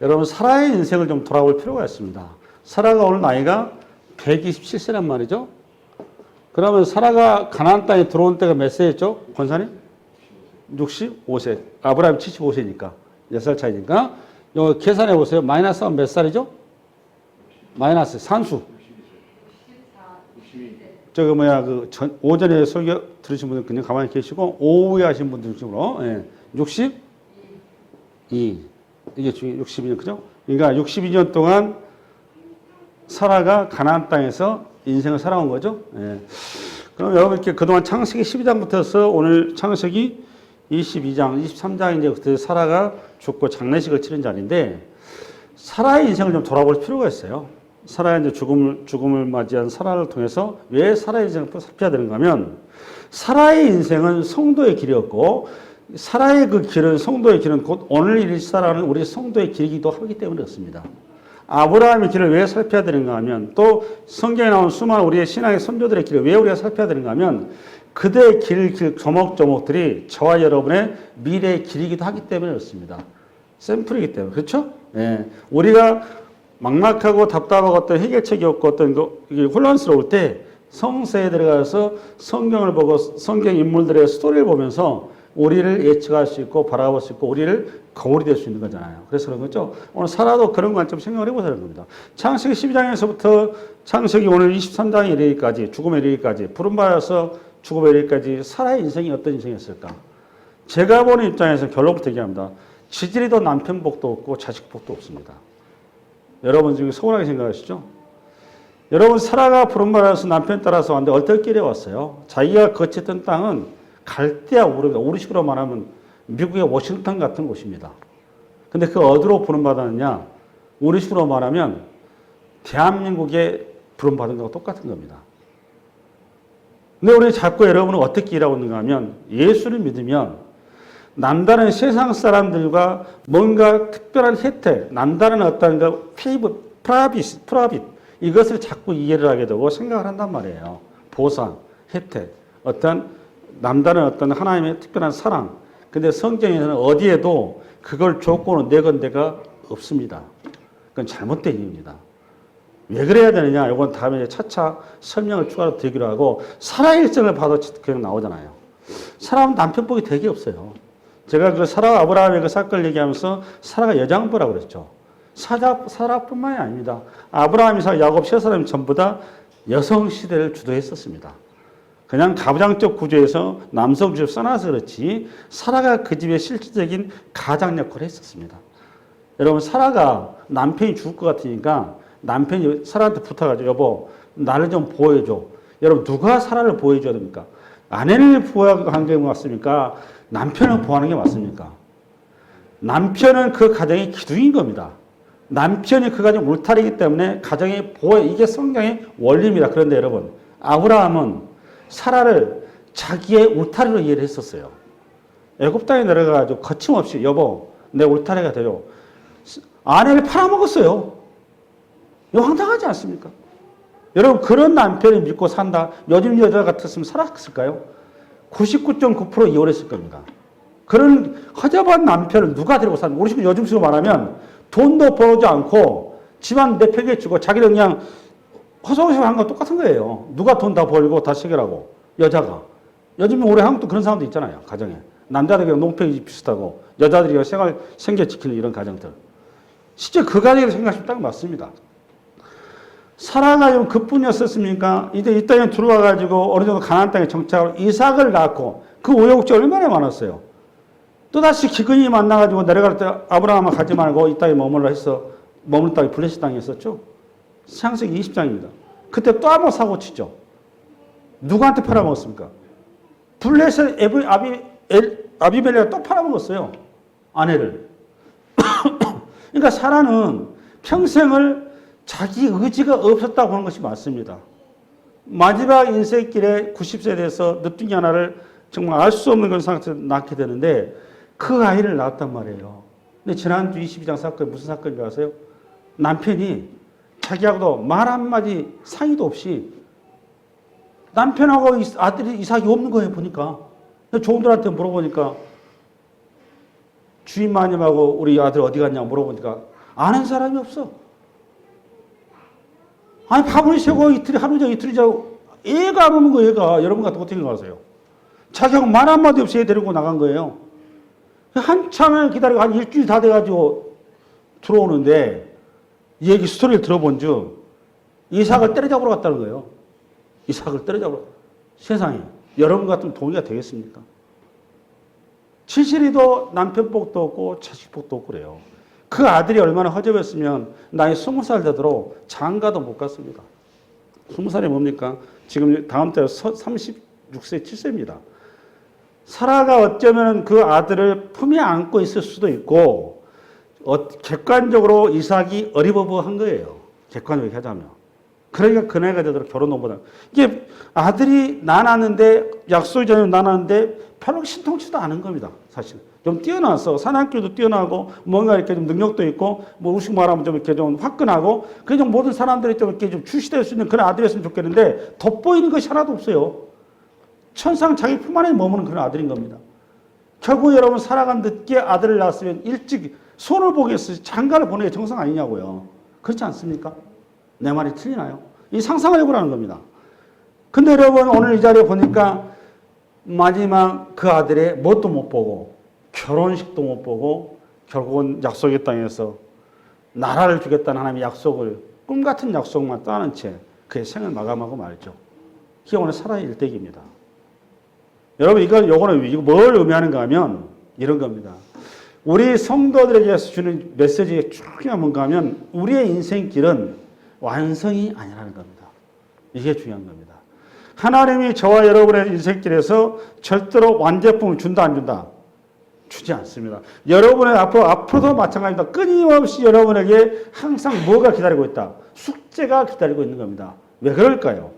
여러분 사라의 인생을 좀 돌아볼 필요가 있습니다. 사라가 오늘 나이가 127세란 말이죠. 그러면 사라가 가나안 땅에 들어온 때가 몇 세였죠? 권사님? 65세. 아브라함 75세니까. 6살 차이니까. 이거 계산해 보세요. 마이너스 하면 몇 살이죠? 마이너스 산수. 저거 뭐야 오전에 설교 들으신 분들 그냥 가만히 계시고 오후에 하신 분들 중으로 62 이게 62년 그죠? 그러니까 62년 동안 사라가 가나안 땅에서 인생을 살아온 거죠. 그럼 여러분 이렇게 그동안 창세기 12장부터 오늘 창세기 22장, 23장 이제 그때 사라가 죽고 장례식을 치른 자리인데 사라의 인생을 좀 돌아볼 필요가 있어요. 사라의 이제 죽음을 맞이한 사라를 통해서 왜 사라의 인생을 살펴야 되는가 하면 사라의 인생은 성도의 길이었고 사라의 그 길은 성도의 길은 곧 오늘 일사라는 우리 성도의 길이기도 하기 때문에 그렇습니다. 아브라함의 길을 왜 살펴야 되는가 하면 또 성경에 나온 수많은 우리의 신앙의 선조들의 길을 왜 우리가 살펴야 되는가 하면 그대의 길 조목조목들이 저와 여러분의 미래의 길이기도 하기 때문에 그렇습니다. 샘플이기 때문에 그렇죠? 우리가 막막하고 답답하고 어떤 해결책이 없고 어떤 이게 혼란스러울 때 성서에 들어가서 성경을 보고 성경 인물들의 스토리를 보면서 우리를 예측할 수 있고 바라볼 수 있고 우리를 거울이 될 수 있는 거잖아요. 그래서 그런 거죠. 오늘 사라도 그런 관점 생각을 해보자는 겁니다. 창세기 12장에서부터 창세기 오늘 23장에 이르기까지 죽음에 이르기까지 부름받아서 죽음에 이르기까지 사라의 인생이 어떤 인생이었을까? 제가 보는 입장에서 결론부터 얘기합니다. 지지리도 남편 복도 없고 자식 복도 없습니다. 여러분 지금 서운하게 생각하시죠? 여러분 사라가 부름받아서 남편 따라서 왔는데 얼떨결에 왔어요. 자기가 거쳤던 땅은 갈대아 우르입니다. 우리식으로 말하면 미국의 워싱턴 같은 곳입니다. 근데 그 어디로 부름받았느냐? 우리식으로 말하면 대한민국에 부름받은 거와 똑같은 겁니다. 근데 우리 자꾸 여러분은 어떻게 일하고 있는가 하면 예수를 믿으면 남다른 세상 사람들과 뭔가 특별한 혜택, 남다른 어떤 그 프라빗 이것을 자꾸 이해를 하게 되고 생각을 한단 말이에요. 보상, 혜택, 어떤 남다른 어떤 하나님의 특별한 사랑. 근데 성경에는 어디에도 그걸 조건으로 내건 데가 없습니다. 그건 잘못된 이유입니다. 왜 그래야 되느냐? 이건 다음에 차차 설명을 추가로 드리기로 하고 사라의 일생을 봐도 그냥 나오잖아요. 사람은 남편 복이 되게 없어요. 제가 그 사라와 아브라함의 그 사건을 얘기하면서 사라가 여장부라고 그랬죠. 사라뿐만이 아닙니다. 아브라함, 이삭, 야곱 세 사람이 전부 다 여성 시대를 주도했었습니다. 그냥 가부장적 구조에서 남성 구조를 써놔서 그렇지 사라가 그 집의 실질적인 가장 역할을 했었습니다. 여러분 사라가 남편이 죽을 것 같으니까 남편이 사라한테 부탁하죠. 여보 나를 좀 보호해줘. 여러분 누가 사라를 보호해줘야 됩니까? 아내를 보호하는 게 맞습니까? 남편을 보호하는 게 맞습니까? 남편은 그 가정의 기둥인 겁니다. 남편이 그 가정 울타리이기 때문에 가정의 보호, 이게 성경의 원리입니다. 그런데 여러분, 아브라함은 사라를 자기의 울타리로 이해를 했었어요. 애굽 땅에 내려가가지고 거침없이 여보, 내 울타리가 되요. 아내를 팔아먹었어요. 이거 황당하지 않습니까? 여러분, 그런 남편을 믿고 산다. 요즘 여자 같았으면 살았을까요? 99.9% 이혼했을 겁니다. 그런 허접한 남편을 누가 데리고 사는, 우리 요즘 식으로 말하면 돈도 벌지 않고 집안 내팽개치고 자기는 그냥 허송허송 한 건 똑같은 거예요. 누가 돈 다 벌고 다 해결하고 여자가. 요즘에 우리 한국도 그런 사람도 있잖아요. 가정에. 남자들이 농팽이 비슷하고 여자들이 생계 지키는 이런 가정들. 실제 그 가정에서 생각하시면 딱 맞습니다. 사라가 좀 그뿐이었었습니까? 이제 이 땅에 들어와가지고 어느 정도 가나안 땅에 정착하고 이삭을 낳고 그 우여곡절이 얼마나 많았어요. 또다시 기근이 만나가지고 내려갈 때 아브라함을 가지 말고 이 땅에 머물러 해서 머물 땅이 블레셋 땅이었었죠. 창세기 20장입니다. 그때 또 한번 사고 치죠. 누구한테 팔아먹었습니까? 블레셋 아비멜레가 또 팔아먹었어요. 아내를. 그러니까 사라는 평생을 자기 의지가 없었다고 하는 것이 맞습니다. 마지막 인생길에 90세 돼서 늦둥이 하나를 정말 알 수 없는 그런 상태에서 낳게 되는데 그 아이를 낳았단 말이에요. 근데 지난주 22장 사건이 무슨 사건인지 아세요? 남편이 자기하고도 말 한마디 상의도 없이 남편하고 아들이 이삭이 없는 거예요, 보니까. 종들한테 물어보니까 주인 마님하고 우리 아들 어디 갔냐고 물어보니까 아는 사람이 없어. 아니, 밥을 새고 이틀, 하루 자고 이틀 자고, 애가 안 오는 거예요, 얘가. 여러분 같은 거 어떻게 생각하세요? 자기하고 말 한마디 없이 애 데리고 나간 거예요. 한참을 기다리고 한 일주일 다 돼가지고 들어오는데, 이 얘기 스토리를 들어본 즉, 이삭을 때려잡으러 갔다는 거예요. 이삭을 때려잡으러. 세상에. 여러분 같으면 동의가 되겠습니까? 칠칠이도 남편 복도 없고 자식 복도 없고 그래요. 그 아들이 얼마나 허접했으면 나이 20살 되도록 장가도 못 갔습니다. 20살이 뭡니까? 지금 다음 달 36세, 7세입니다. 사라가 어쩌면 그 아들을 품에 안고 있을 수도 있고, 객관적으로 이삭이 어리버버한 거예요. 객관적으로 하자면. 그러니까 그 나이가 되도록 결혼도 못하고. 이게 아들이 낳았는데, 약속이 전에 낳았는데, 별로 신통치도 않은 겁니다, 사실. 좀 뛰어나서, 사냥길도 뛰어나고, 뭔가 이렇게 좀 능력도 있고, 뭐, 우식 말하면 좀 이렇게 좀 화끈하고, 그냥 모든 사람들이 좀 이렇게 좀 출시될 수 있는 그런 아들이었으면 좋겠는데, 돋보이는 것이 하나도 없어요. 천상 자기 품 안에 머무는 그런 아들인 겁니다. 결국 여러분, 사라가 늦게 아들을 낳았으면 일찍 손을 보겠어요. 장가를 보내게 정상 아니냐고요. 그렇지 않습니까? 내 말이 틀리나요? 이 상상을 해보라는 겁니다. 근데 여러분, 오늘 이 자리에 보니까 마지막 그 아들의 뭣도 못 보고, 결혼식도 못 보고, 결국은 약속의 땅에서 나라를 주겠다는 하나님의 약속을, 꿈 같은 약속만 따는 채 그의 생을 마감하고 말죠. 이게 오늘 사라의 일대기입니다. 여러분, 요거는 뭘 의미하는가 하면 이런 겁니다. 우리 성도들에게 주는 메시지가 중요한 게 뭔가 하면 우리의 인생길은 완성이 아니라는 겁니다. 이게 중요한 겁니다. 하나님이 저와 여러분의 인생길에서 절대로 완제품을 준다 안 준다? 주지 않습니다. 여러분의 앞으로도 마찬가지입니다. 끊임없이 여러분에게 항상 뭐가 기다리고 있다? 숙제가 기다리고 있는 겁니다. 왜 그럴까요?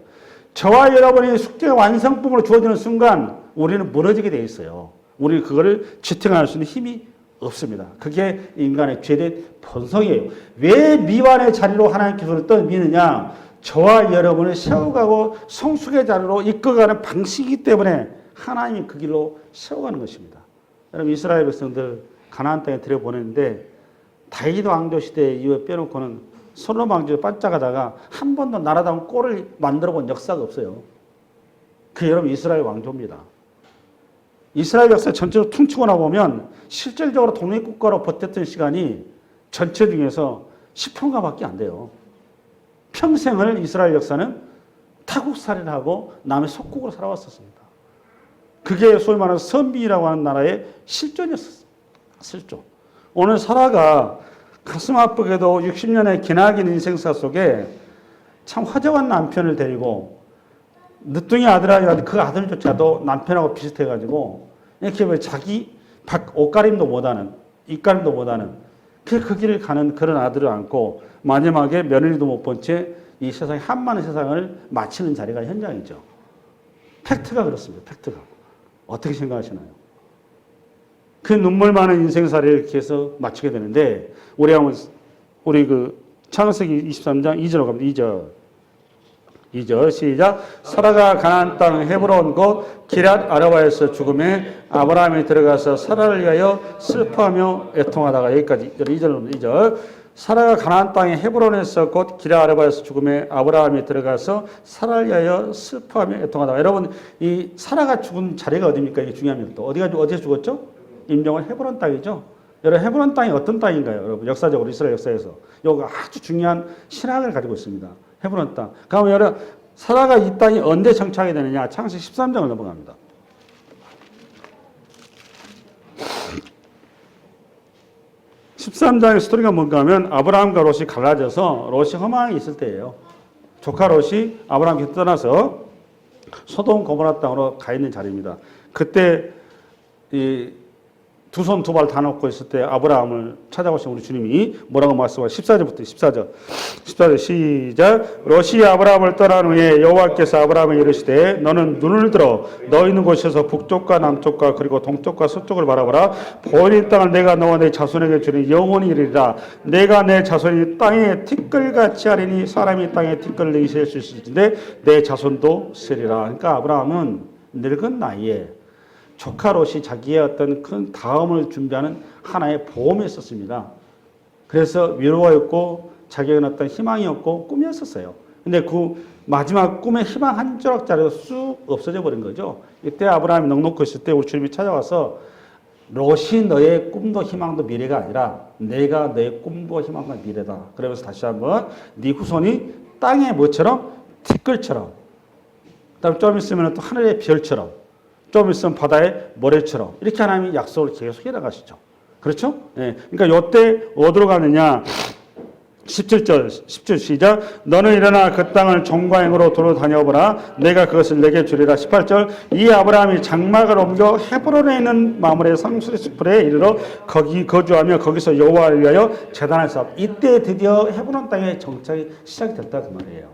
저와 여러분의 숙제가 완성품으로 주어지는 순간 우리는 무너지게 되어 있어요. 우리는 그거를 지탱할 수 있는 힘이 없습니다. 그게 인간의 죄된 본성이에요. 왜 미완의 자리로 하나님께서 떠미느냐? 저와 여러분을 세워가고 성숙의 자리로 이끌어가는 방식이기 때문에 하나님이 그 길로 세워가는 것입니다. 여러분, 이스라엘 백성들 가나안 땅에 들여보냈는데 다윗 왕조 시대 이후에 빼놓고는 솔로몬 왕조에 반짝하다가 한 번도 나라다운 꼴을 만들어 본 역사가 없어요. 그게 여러분 이스라엘 왕조입니다. 이스라엘 역사 전체로 퉁치고 나보면 실질적으로 독립국가로 버텼던 시간이 전체 중에서 10%가밖에 안 돼요. 평생을 이스라엘 역사는 타국살이를 하고 남의 속국으로 살아왔었습니다. 그게 소위 말하는 선비라고 하는 나라의 실존이었었어요. 실존. 오늘 사라가 가슴 아프게도 60년의 기나긴 인생사 속에 참 화려한 남편을 데리고 늦둥이 아들아이 그 아들조차도 남편하고 비슷해가지고 이렇게 자기 옷가림도 못하는 입가림도 못하는 그 길을 가는 그런 아들을 안고 마지막에 며느리도 못 본 채 이 세상에 한많은 세상을 마치는 자리가 현장이죠. 팩트가 그렇습니다. 팩트가. 어떻게 생각하시나요? 그 눈물 많은 인생살이를 이렇게 해서 마치게 되는데 우리 그 창세기 23장 2절로 갑니다. 2절 시작. 사라가 가나안 땅 헤브론 곧 기럇 아르바에서 죽음에 아브라함이 들어가서 사라를 위하여 슬퍼하며 애통하다가 여기까지 2절. 사라가 가나안 땅의 헤브론에서 곧 기럇 아르바에서 죽음에 아브라함이 들어가서 사라를 위하여 슬퍼하며 애통하다가. 여러분, 이 사라가 죽은 자리가 어디입니까? 이게 중요합니다. 또 어디에 죽었죠? 임종은 헤브론 땅이죠. 여러분, 헤브론 땅이 어떤 땅인가요? 여러분, 역사적으로 이스라엘 역사에서 이거 아주 중요한 신학을 가지고 있습니다. 헤브론 땅. 그러면 여러분, 사라가 이 땅이 언제 정착이 되느냐? 창세기 13장을 넘어갑니다. 13장의 스토리가 뭔가 하면 아브라함과 롯이 갈라져서 롯이 허망이 있을 때예요. 조카 롯이 아브라함께 떠나서 소돔 고모라 땅으로 가 있는 자리입니다. 그때 이 두 손 두 발 다 놓고 있을 때 아브라함을 찾아오신 우리 주님이 뭐라고 말씀하세요? 14절부터 14절 시작. 롯이 아브라함을 떠난 후에 여호와께서 아브라함에게 이르시되 너는 눈을 들어 너 있는 곳에서 북쪽과 남쪽과 그리고 동쪽과 서쪽을 바라보라. 보이는 땅을 내가 너와 내 자손에게 주니 영원히 이르리라. 내가 내 자손이 땅에 티끌같이 하리니 사람이 땅에 티끌을 내기 셀 수 있을진데 내 자손도 세리라. 그러니까 아브라함은 늙은 나이에 조카 롯이 자기의 어떤 큰 다음을 준비하는 하나의 보험이 있었습니다. 그래서 위로였고 자기에게 어떤 희망이었고 꿈이었었어요. 근데 그 마지막 꿈의 희망 한 조각짜리도 쑥 없어져 버린 거죠. 이때 아브라함이 넉넉히 있을 때 우리 주님이 찾아와서 롯이 너의 꿈도 희망도 미래가 아니라 내가 너의 꿈도 희망과 미래다. 그러면서 다시 한번 네 후손이 땅의 뭐처럼? 티끌처럼. 그다음에 좀 있으면 또 하늘의 별처럼. 좀 있으면 바다의 모래처럼. 이렇게 하나님이 약속을 계속 해나가시죠. 그렇죠? 예. 그러니까 요때 어디로 가느냐? 17절 시작. 너는 일어나 그 땅을 종과행으로 도로 다녀보라. 내가 그것을 내게 주리라. 18절. 이 아브라함이 장막을 옮겨 헤브론에 있는 마므레 상수리 숲에 이르러 거기 거주하며 거기서 여호와를 위하여 제단을 쌓았다. 이때 드디어 헤브론 땅의 정착이 시작이 됐다 그 말이에요.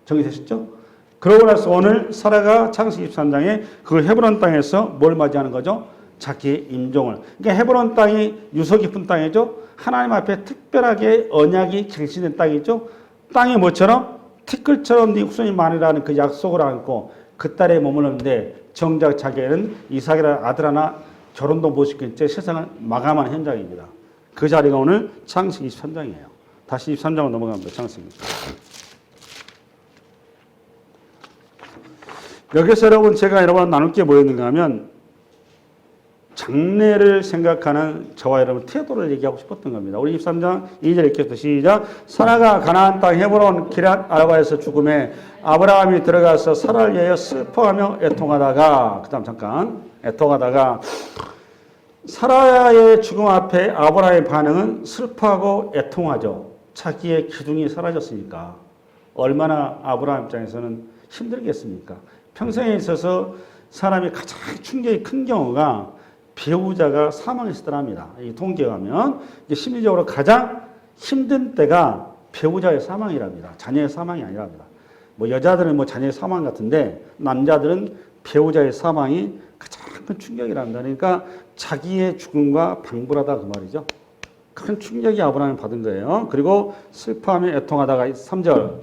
정리되셨죠? 그러고 나서 오늘 사라가 창세기 23장에 그 헤브론 땅에서 뭘 맞이하는 거죠? 자기의 임종을. 그러니까 헤브론 땅이 유서 깊은 땅이죠. 하나님 앞에 특별하게 언약이 갱신된 땅이죠. 땅이 뭐처럼? 티끌처럼 네 후손이 많으라는 그 약속을 안고 그 딸에 머물렀는데 정작 자기는 이삭이라는 아들 하나 결혼도 못 시킨 채 세상을 마감한 현장입니다. 그 자리가 오늘 창세기 23장이에요. 다시 23장으로 넘어갑니다. 창세기. 여기서 여러분 제가 여러분 나눌 게 뭐였는가 하면 장래를 생각하는 저와 여러분 태도를 얘기하고 싶었던 겁니다. 우리 23장 2절 읽겠습니다. 시작. 사라가 가나안 땅 헤브론 기럇 아르바에서 죽음에 아브라함이 들어가서 사라를 위하여 슬퍼하며 애통하다가 그다음 잠깐 애통하다가 사라의 죽음 앞에 아브라함의 반응은 슬퍼하고 애통하죠. 자기의 기둥이 사라졌으니까 얼마나 아브라함 입장에서는 힘들겠습니까? 평생에 있어서 사람이 가장 충격이 큰 경우가 배우자가 사망했을 때랍니다. 이 통계에 가면 심리적으로 가장 힘든 때가 배우자의 사망이랍니다. 자녀의 사망이 아니랍니다. 뭐 여자들은 뭐 자녀의 사망 같은데 남자들은 배우자의 사망이 가장 큰 충격이랍니다. 그러니까 자기의 죽음과 방불하다 그 말이죠. 큰 충격이 아브라함이 받은 거예요. 그리고 슬퍼하며 애통하다가 3절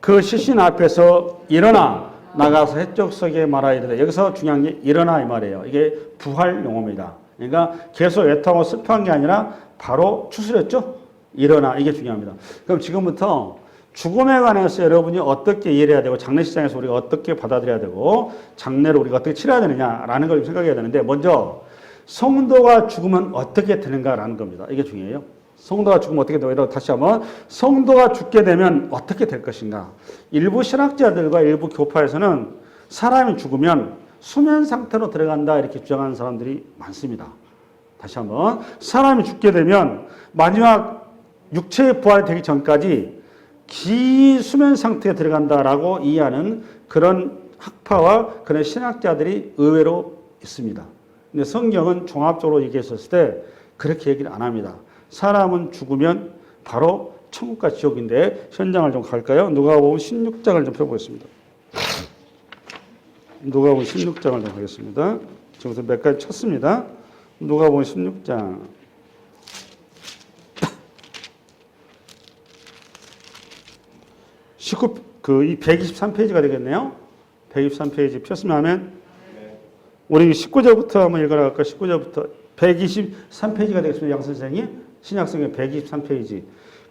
그 시신 앞에서 일어나 나가서 해적석에 말하 이르되 여기서 중요한 게 일어나 이 말이에요. 이게 부활 용어입니다. 그러니까 계속 애통하고 슬퍼한 게 아니라 바로 추스렸죠. 일어나 이게 중요합니다. 그럼 지금부터 죽음에 관해서 여러분이 어떻게 이해해야 되고 장례식장에서 우리가 어떻게 받아들여야 되고 장례를 우리가 어떻게 치러야 되느냐라는 걸 생각해야 되는데 먼저 성도가 죽으면 어떻게 되는가라는 겁니다. 이게 중요해요. 성도가 죽으면 어떻게 되고 다시 한번 성도가 죽게 되면 어떻게 될 것인가. 일부 신학자들과 일부 교파에서는 사람이 죽으면 수면 상태로 들어간다 이렇게 주장하는 사람들이 많습니다. 다시 한번 사람이 죽게 되면 마지막 육체의 부활이 되기 전까지 기수면 상태에 들어간다라고 이해하는 그런 학파와 그런 신학자들이 의외로 있습니다. 근데 성경은 종합적으로 얘기했었을 때 그렇게 얘기를 안 합니다. 사람은 죽으면 바로 천국과 지옥인데 현장을 좀 갈까요? 누가복음 16장을 좀 펴보겠습니다. 누가복음 16장을 좀 하겠습니다. 지금부터 몇 가지 쳤습니다. 누가복음 16장. 이 123페이지가 되겠네요. 123페이지 폈으면 하면 우리 19절부터 한번 읽어라 할까? 19절부터 123페이지가 되겠습니다. 양 선생님. 신약성경 123페이지.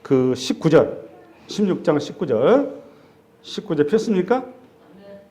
그 19절. 16장 19절 폈습니까?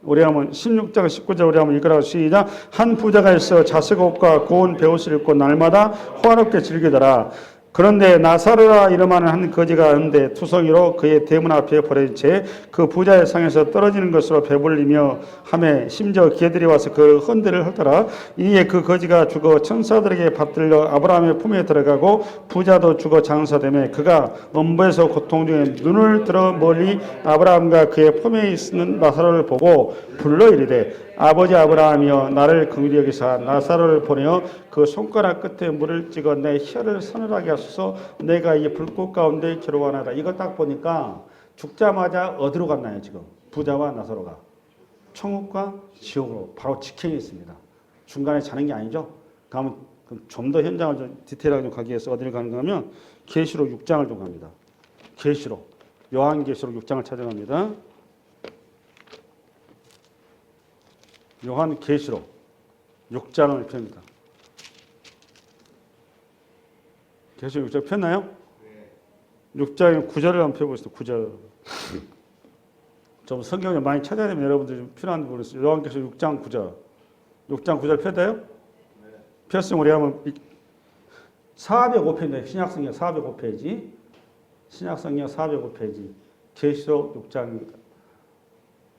우리 한번 16장 19절 우리 한번 읽으라고 시작. 한 부자가 있어 자색 옷과 고운 베옷을 입고 날마다 호화롭게 즐기더라. 그런데 나사로라 이름하는 한 거지가 있는데 투성이로 그의 대문 앞에 버려진 채 그 부자의 상에서 떨어지는 것으로 배불리며 하매 심지어 개들이 와서 그 헌들을 헐더라. 이에 그 거지가 죽어 천사들에게 받들려 아브라함의 품에 들어가고 부자도 죽어 장사되매 그가 엄부에서 고통 중에 눈을 들어 멀리 아브라함과 그의 품에 있는 나사로를 보고 불러 이르되 아버지 아브라함이여 나를 긍휼히 여기사 나사로를 보내어 그 손가락 끝에 물을 찍어 내 혀를 서늘하게 하소서. 내가 이 불꽃 가운데 기로하나이다. 이걸 딱 보니까 죽자마자 어디로 갔나요? 지금 부자와 나사로가 천국과 지옥으로 바로 직행이 있습니다. 중간에 자는 게 아니죠. 그러면 좀 더 현장을 좀 디테일하게 좀 가기 위해서 어디를 가는가 하면 계시록 6장을 좀 갑니다. 계시록 요한계시록 6장을 찾아갑니다. 요한계시록 6장을 펴니다. 계시록 6장 폈나요? 6장의 9절을 한번 펴보겠습니다. 9절. 좀 성경을 많이 찾아야 되면 여러분들이 좀 필요한 부분이 있어요. 요한께서 6장 9절. 6장 9절 펴대요? 네. 폈으면 우리 한번 405페이지, 신약성경 405페이지. 신약성경 405페이지. 계시록 6장입니다.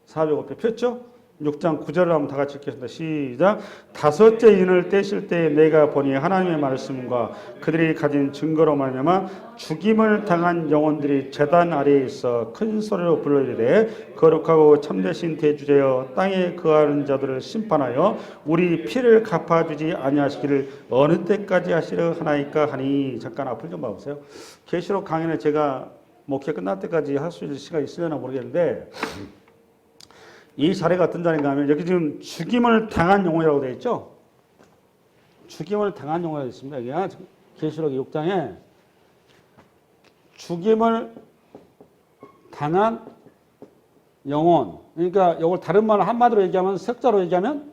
405페이지 폈죠? 6장 9절을 한번 다 같이 읽겠습니다. 시작. 다섯째 인을 떼실 때 내가 보니 하나님의 말씀과 그들이 가진 증거로 말미암아 죽임을 당한 영혼들이 제단 아래에 있어 큰 소리로 불러이르되 거룩하고 참되신 대주제여 땅에 거하는 자들을 심판하여 우리 피를 갚아주지 아니하시기를 어느 때까지 하시려 하나이까 하니. 잠깐 앞을 좀 봐보세요. 계시록 강의는 제가 목회 끝날 때까지 할 수 있는 시간이 있으려나 모르겠는데 이 자리가 어떤 자리인가 하면 여기 지금 죽임을 당한 영혼이라고 되어 있죠. 죽임을 당한 영혼이 있습니다. 여기 계시록 6장에 죽임을 당한 영혼. 그러니까 이걸 다른 말로 한마디로 얘기하면 석자로 얘기하면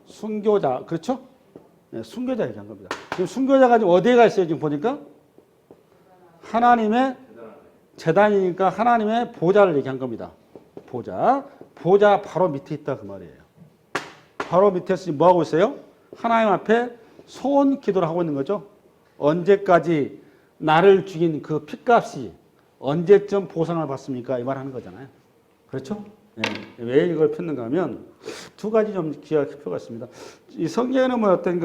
순교자. 그렇죠? 네, 순교자 얘기한 겁니다. 지금 순교자가 지금 어디에 가 있어요? 지금 보니까 하나님의 제단이니까 하나님의 보좌를 얘기한 겁니다. 보좌 바로 밑에 있다 그 말이에요. 바로 밑에서 뭐 하고 있어요? 하나님 앞에 소원 기도를 하고 있는 거죠. 언제까지 나를 죽인 그 핏값이 언제쯤 보상을 받습니까? 이 말 하는 거잖아요. 그렇죠? 네. 왜 이걸 폈는가 하면 두 가지 좀 기가 필요가 있습니다. 이 성경에는 뭐 어떤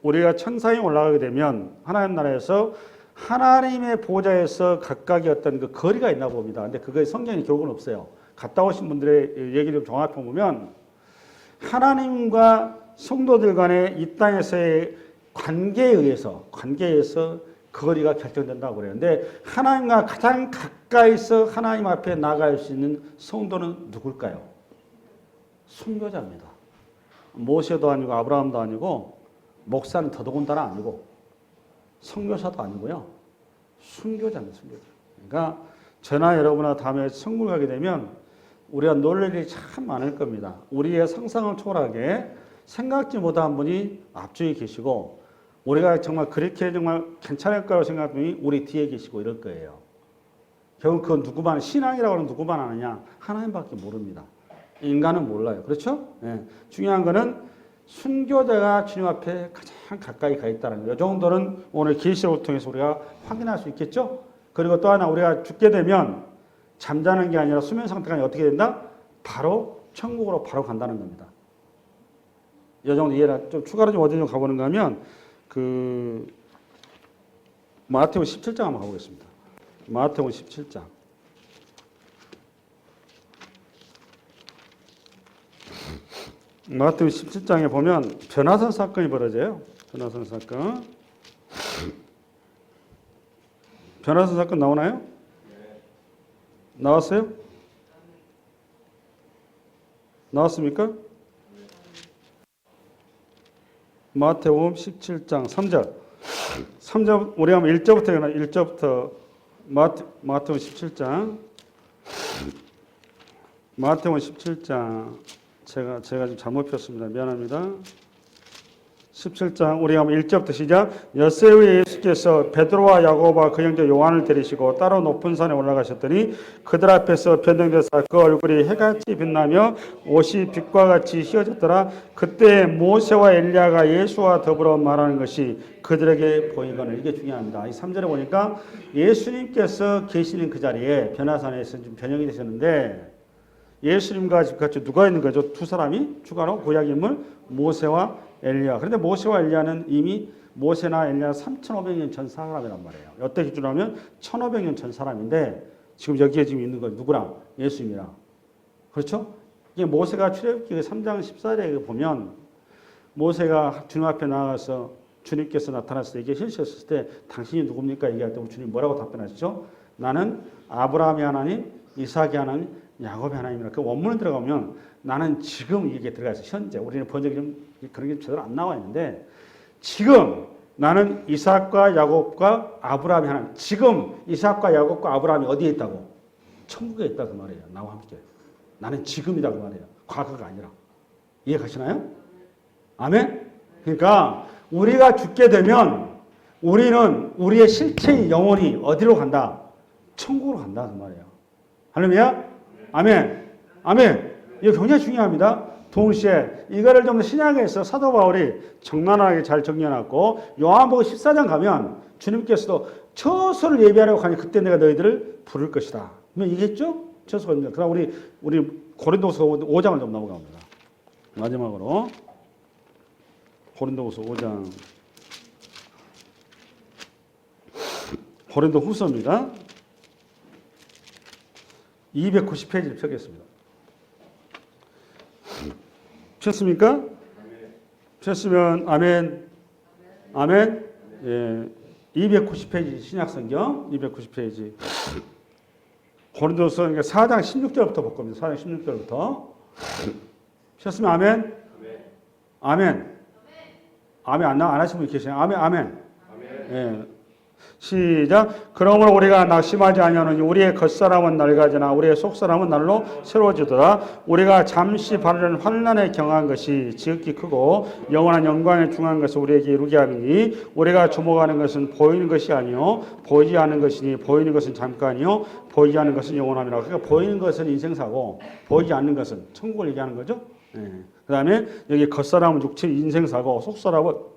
우리가 천상에 올라가게 되면 하나님 나라에서 하나님의 보좌에서 각각의 어떤 그 거리가 있나 봅니다. 근데 그거에 성경에 기록은 없어요. 갔다 오신 분들의 얘기를 좀 종합해 보면 하나님과 성도들 간의 이 땅에서의 관계에 의해서 거리가 결정된다고 그래요. 근데 하나님과 가장 가까이서 하나님 앞에 나갈 수 있는 성도는 누굴까요? 순교자입니다. 모세도 아니고 아브라함도 아니고 목사는 더더군다나 아니고 선교사도 아니고요. 순교자입니다. 순교자. 그러니까 저나 여러분이나 다음에 천국 가게 되면 우리가 놀랄 일이 참 많을 겁니다. 우리의 상상을 초월하게 생각지 못한 분이 앞쪽에 계시고 우리가 정말 그렇게 정말 괜찮을 거라고 생각한 분이 우리 뒤에 계시고 이럴 거예요. 결국 그건 누구만 신앙이라고 하는 누구만 아느냐? 하나님밖에 모릅니다. 인간은 몰라요. 그렇죠? 네. 중요한 거는 순교자가 주님 앞에 가장 가까이 가 있다는 거. 이 정도는 오늘 계시록을 통해서 우리가 확인할 수 있겠죠? 그리고 또 하나 우리가 죽게 되면 잠자는 게 아니라 수면 상태가 어떻게 된다? 바로 천국으로 바로 간다는 겁니다. 이 정도 이해를 좀 추가로 좀 어디 좀 가보는가 하면 마태복음 17장 한번 가보겠습니다. 마태복음 17장. 마태복음 17장에 보면 변화산 사건이 벌어져요. 변화산 사건. 변화산 사건 나오나요? 나왔어요? 나왔습니까? 마태복음 17장 3절. 3절 우리 한번 1절부터 마태복음 17장. 마태복음 17장 제가 좀 잘못 폈습니다. 미안합니다. 17장 우리 한번 1절부터 시작. 엿새 후에 예수께서 베드로와 야고보와 그 형제 요한을 데리시고 따로 높은 산에 올라가셨더니 그들 앞에서 변정되사 그 얼굴이 해같이 빛나며 옷이 빛과 같이 휘어졌더라. 그때 모세와 엘리야가 예수와 더불어 말하는 것이 그들에게 보이거늘. 이게 중요합니다. 이 3절에 보니까 예수님께서 계시는 그 자리에 변화산에서 좀 변형이 되셨는데 예수님과 같이 누가 있는 거죠? 두 사람이 추가로 구약 인물 모세와 엘리야. 그런데 모세와 엘리야는 이미 모세나 엘리야 3,500년 전 사람이란 말이에요. 어떻게 기준으로 하면 1,500년 전 사람인데 지금 여기에 지금 있는 건 누구랑? 예수님이랑. 그렇죠? 이게 모세가 출애굽기 3장 14절에 보면 모세가 주님 앞에 나가서 주님께서 나타났을 때 이게 실시했을 때 당신이 누굽니까? 얘기할 때 주님 뭐라고 답변하시죠? 나는 아브라함의 하나님, 이삭의 하나님, 야곱의 하나님이라. 그 원문에 들어가면 나는 지금 이게 들어가 있어요. 현재. 우리는 번역이 좀 그런 게 제대로 안 나와 있는데 지금 나는 이삭과 야곱과 아브라함의 하나님. 지금 이삭과 야곱과 아브라함이 어디에 있다고? 천국에 있다 그 말이에요. 나와 함께. 나는 지금이다 그 말이에요. 과거가 아니라. 이해 가시나요? 아멘? 그러니까 우리가 죽게 되면 우리는 우리의 실체인 영혼이 어디로 간다? 천국으로 간다 그 말이에요. 할렐루야? 아멘. 아멘. 이거 굉장히 중요합니다. 동시에 이거를 좀 신약에서 사도 바울이 적나라하게 잘 정리해놨고 요한복음 14장 가면 주님께서도 처소를 예비하려고 하니 그때 내가 너희들을 부를 것이다. 그러면 이겠죠? 처소입니다. 그럼 우리 고린도서 5장을 좀 넘어갑니다. 마지막으로 고린도서 5장 고린도 후서입니다. 290페이지를 펴겠습니다. 폈습니까? 폈으면 아멘. 아멘. 예. 290페이지 신약성경 290페이지 고린도서 4장 16절부터 볼 겁니다. 4장 16절부터 폈으면 아멘. 아멘. 아멘 안 하신 분이 계시나요? 아멘. 아멘. 예. 시작. 그러므로 우리가 낙심하지 아니하노니 우리의 겉사람은 낡아지나 우리의 속사람은 날로 새로워지더라. 우리가 잠시 바르는 환난에 경한 것이 지극히 크고 영원한 영광에 중한 것을 우리에게 이루게 하니 우리가 주목하는 것은 보이는 것이 아니요 보이지 않는 것이니 보이는 것은 잠깐이요 보이지 않는 것은 영원함이라. 그러니까 보이는 것은 인생사고 보이지 않는 것은 천국을 얘기하는 거죠. 그 다음에 여기 겉사람은 육체 인생사고 속사람은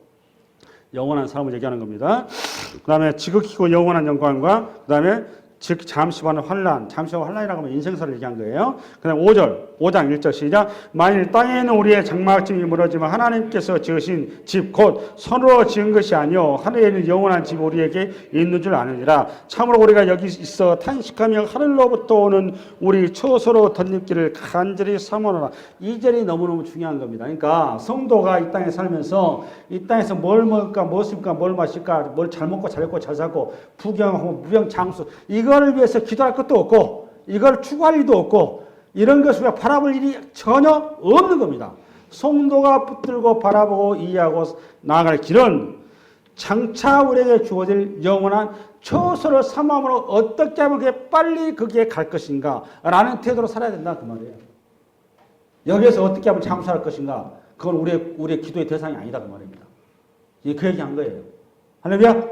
영원한 삶을 얘기하는 겁니다. 그 다음에 지극히고 영원한 영광과 그 다음에 즉 잠시만은 환란, 잠시만 환란이라고 하면 인생사를 얘기한 거예요. 그 다음에 5장 1절 시작. 만일 땅에 있는 우리의 장막집이 무너지면 하나님께서 지으신 집 곧 손으로 지은 것이 아니요 하늘에 있는 영원한 집 우리에게 있는 줄 아느니라. 참으로 우리가 여기 있어 탄식하며 하늘로부터 오는 우리 처소로 덧입기를 간절히 사모하노라. 이 절이 너무너무 중요한 겁니다. 그러니까 성도가 이 땅에 살면서 이 땅에서 뭘 먹을까, 뭘 쓸까, 뭘 마실까, 뭘 잘 먹고 잘 입고 잘 살고 부경하고 무병장수 이거를 위해서 기도할 것도 없고 이걸 추구할 일도 없고 이런 것을 우리가 바라볼 일이 전혀 없는 겁니다. 성도가 붙들고 바라보고 이해하고 나아갈 길은 장차 우리에게 주어질 영원한 처소를 삼함으로 어떻게 하면 그게 빨리 거기에 갈 것인가 라는 태도로 살아야 된다 그 말이에요. 여기에서 어떻게 하면 장수할 것인가 그건 우리의 기도의 대상이 아니다 그 말입니다. 그 얘기한 거예요. 할렐루야?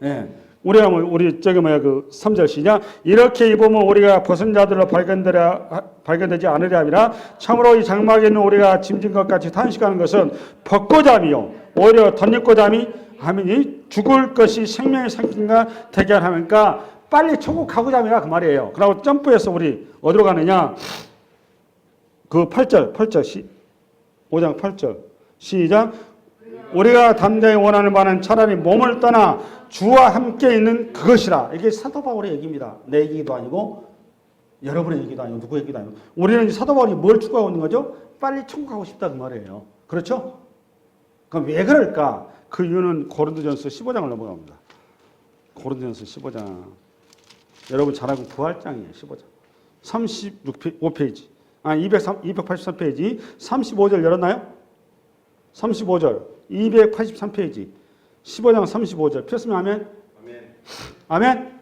네. 우리 저기 그 3절 시작. 이렇게 입으면 우리가 벗은 자들로 발견되지 않으려 함이라. 참으로 이 장막에 있는 우리가 짐진 것 같이 탄식하는 것은 벗고자 함이요 오히려 덧입고자 함이 하미니 죽을 것이 생명의 상징과 대결하니까 빨리 천국 가고자 함이라 그 말이에요. 그리고 점프해서 우리 어디로 가느냐? 그 8절 5장 8절 시작. 우리가 담대히 원하는 바는 차라리 몸을 떠나 주와 함께 있는 그것이라. 이게 사도 바울의 얘기입니다. 내 얘기도 아니고 여러분의 얘기도 아니고 누구의 얘기도 아니고 우리는 사도 바울이 뭘 추구하고 있는 거죠? 빨리 천국 가고 싶다 그 말이에요. 그렇죠? 그럼 왜 그럴까? 그 이유는 고린도전서 15장을 넘어갑니다. 고린도전서 15장 여러분 잘 알고 부활장이에요. 15장 35페이지 283페이지 35절 열었나요? 35절 283페이지 15장 35절 폈으면 아멘? 아멘?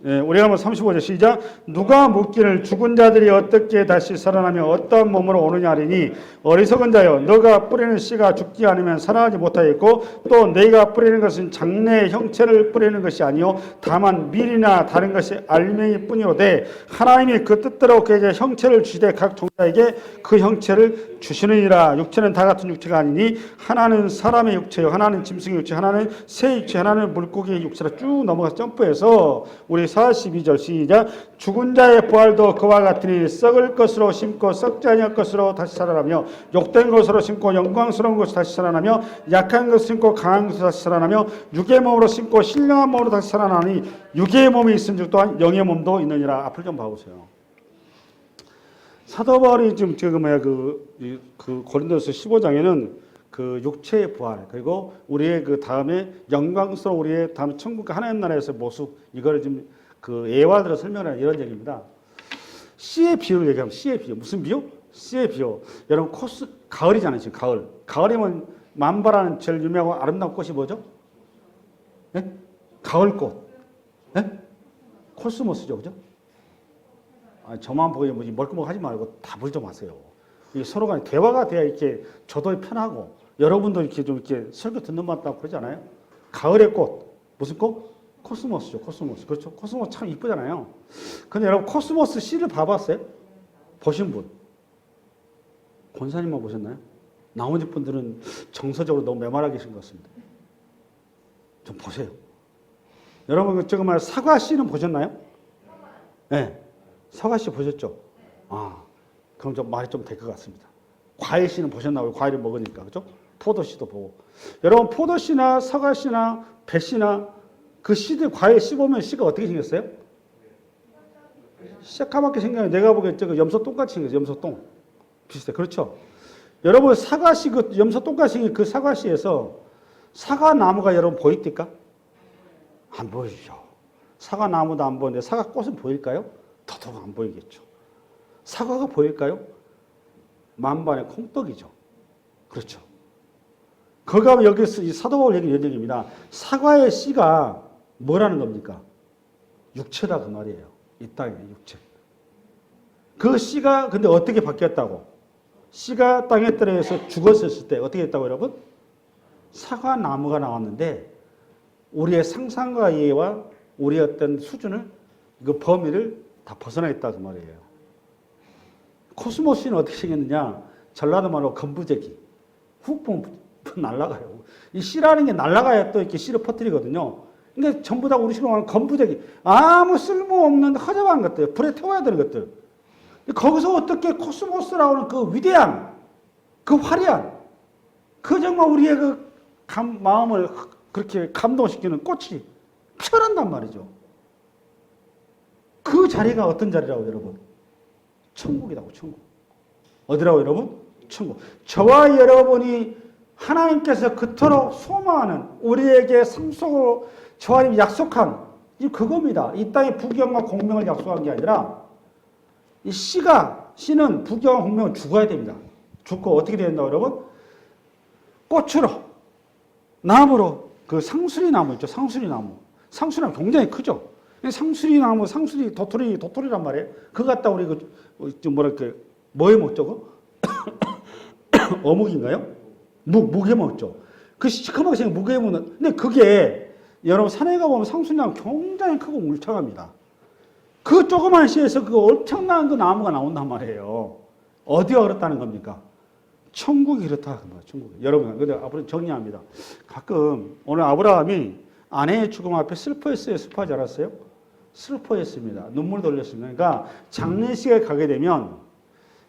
네, 우리가 한번 35절 시작. 누가 묻기를 죽은 자들이 어떻게 다시 살아나며 어떤 몸으로 오느냐 하리니 어리석은 자여 너가 뿌리는 씨가 죽지 않으면 살아나지 못하겠고 또 너희가 뿌리는 것은 장래의 형체를 뿌리는 것이 아니요 다만 밀이나 다른 것이 알맹이 뿐이로되 하나님이 그 뜻대로 그에게 형체를 주시되 각 종자에게 그 형체를 주시느니라. 육체는 다 같은 육체가 아니니 하나는 사람의 육체요 하나는 짐승의 육체 하나는 새 육체 하나는 물고기의 육체라. 쭉 넘어가서 점프해서 우리 42절 시작. 죽은 자의 부활도 그와 같으니 썩을 것으로 심고 썩지 아니할 것으로 다시 살아나며 욕된 것으로 심고 영광스러운 것으로 다시 살아나며 약한 것으로 심고 강한 것으로 다시 살아나며 육의 몸으로 심고 신령한 몸으로 다시 살아나니 육의 몸이 있은즉 또한 영의 몸도 있느니라. 앞을 좀 봐보세요. 사도 바울이 지금 그 고린도서 15장에는 그 육체의 부활 그리고 우리의 그 다음에 영광스러운 우리의 다음 천국 하나님 나라에서 모습 이거를 지금 그 예화들을 설명하는 이런 얘기입니다. 씨의 비유를 얘기하면 씨의 비유 무슨 비유? 씨의 비유. 여러분 가을이잖아요 지금 가을. 가을이면 만발하는 제일 유명하고 아름다운 꽃이 뭐죠? 네? 가을꽃. 네? 코스모스죠, 그죠? 저만 보고 뭐지 멀끔하지 말고 다 보지 좀 마세요. 이게 서로 간에 대화가 돼야 이렇게 저도 편하고 여러분도 이렇게 좀 이렇게 설교 듣는 맛 나고 그러잖아요. 가을의 꽃. 무슨 꽃? 코스모스죠. 코스모스. 그렇죠. 코스모스 참 이쁘잖아요. 근데 여러분 코스모스 씨를 봐봤어요? 보신 분? 권사님만 보셨나요? 나머지 분들은 정서적으로 너무 메말라 계신 것 같습니다. 좀 보세요. 여러분 지금 말 사과 씨는 보셨나요? 네. 사과 씨 보셨죠? 아, 그럼 좀 말이 좀 될 것 같습니다. 과일 씨는 보셨나요? 과일을 먹으니까. 그죠? 포도 씨도 보고. 여러분 포도 씨나 사과 씨나 배 씨나 그 씨들 과일 씹으면 씨가 어떻게 생겼어요? 새까맣게 생겨요. 내가 보기엔 저거 염소똥같이 생겼어요. 염소똥. 비슷해. 그렇죠? 여러분 사과씨 그 염소똥같이 생긴 그 사과씨에서 사과나무가 여러분 보입니까? 안 보이죠. 사과나무도 안 보이는데 사과꽃은 보일까요? 더더욱 안 보이겠죠. 사과가 보일까요? 만반의 콩떡이죠. 그렇죠. 그가 여기서 이 사도 바울 얘기는 이런 얘기입니다. 사과의 씨가 뭐라는 겁니까? 육체다 그 말이에요. 이 땅의 육체. 그 씨가 근데 어떻게 바뀌었다고? 씨가 땅에 떨어져서 죽었을 때 어떻게 됐다고 여러분? 사과나무가 나왔는데 우리의 상상과 이해와 우리의 어떤 수준을 그 범위를 다 벗어나 있다 그 말이에요. 코스모스는 어떻게 생겼느냐? 전라도 말로 건부제기. 훅 보면 날아가요. 이 씨라는 게 날아가야 또 이렇게 씨를 퍼뜨리거든요. 근데 전부 다 우리 식으로 말하면 건부제기. 아무 쓸모없는 허접한 것들, 불에 태워야 되는 것들. 거기서 어떻게 코스모스라고 하는 그 위대한, 그 화려한, 그 정말 우리의 그 마음을 그렇게 감동시키는 꽃이 피어난단 말이죠. 그 자리가 어떤 자리라고 여러분? 천국이라고, 천국. 어디라고 여러분? 천국. 저와 여러분이 하나님께서 그토록 소망하는 우리에게 삶 속으로 저와 하나님 약속한 이 그겁니다. 이 땅의 부귀영화 공명을 약속한 게 아니라 이 씨는 부귀영화 공명을 죽어야 됩니다. 죽고 어떻게 된다고 여러분? 꽃으로, 나무로, 그 상수리 나무 있죠. 상수리 나무. 상수리 나무 굉장히 크죠. 상수리 나무, 상수리 도토리란 말이에요. 그거 갖다 우리 뭐랄까 뭐에 먹죠? 어묵인가요? 묵에 먹죠. 그 시커멓게 생긴 묵에 먹는. 근데 그게 여러분 산에 가보면 상수리 나무 굉장히 크고 울창합니다. 그 조그만 씨에서 그 엄청난 그 나무가 나온단 말이에요. 어디가 그렇다는 겁니까? 천국이 그렇다. 천국. 여러분, 근데 앞으로 정리합니다. 가끔 오늘 아브라함이 아내의 죽음 앞에 슬퍼했어요? 슬퍼하지 않았어요? 슬퍼했습니다. 눈물도 흘렸습니다. 그러니까 장례식에 가게 되면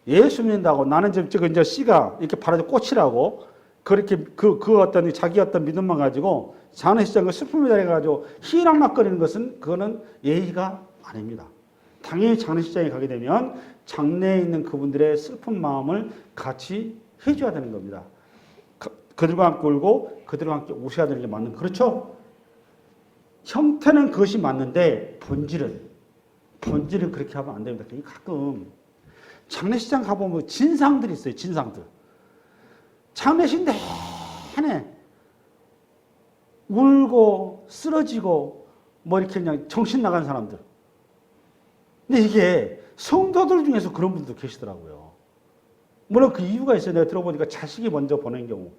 예수 믿는다고 나는 지금 이제 씨가 이렇게 바라져 꽃이라고 그렇게 그 어떤 자기 어떤 믿음만 가지고 장례식장 그 슬픔에 대해 가지고 희락락거리는 것은 그거는 예의가 아닙니다. 당연히 장례식장에 가게 되면 장례에 있는 그분들의 슬픈 마음을 같이 해줘야 되는 겁니다. 그들과 함께 울고 그들과 함께 오셔야 되는 게 맞는 그렇죠? 형태는 그것이 맞는데 본질은 그렇게 하면 안 됩니다. 가끔 장례식장 가보면 진상들이 있어요. 진상들. 장례식 내내 울고 쓰러지고 뭐 이렇게 그냥 정신 나간 사람들. 근데 이게 성도들 중에서 그런 분들도 계시더라고요. 물론 그 이유가 있어요. 내가 들어보니까 자식이 먼저 보낸 경우.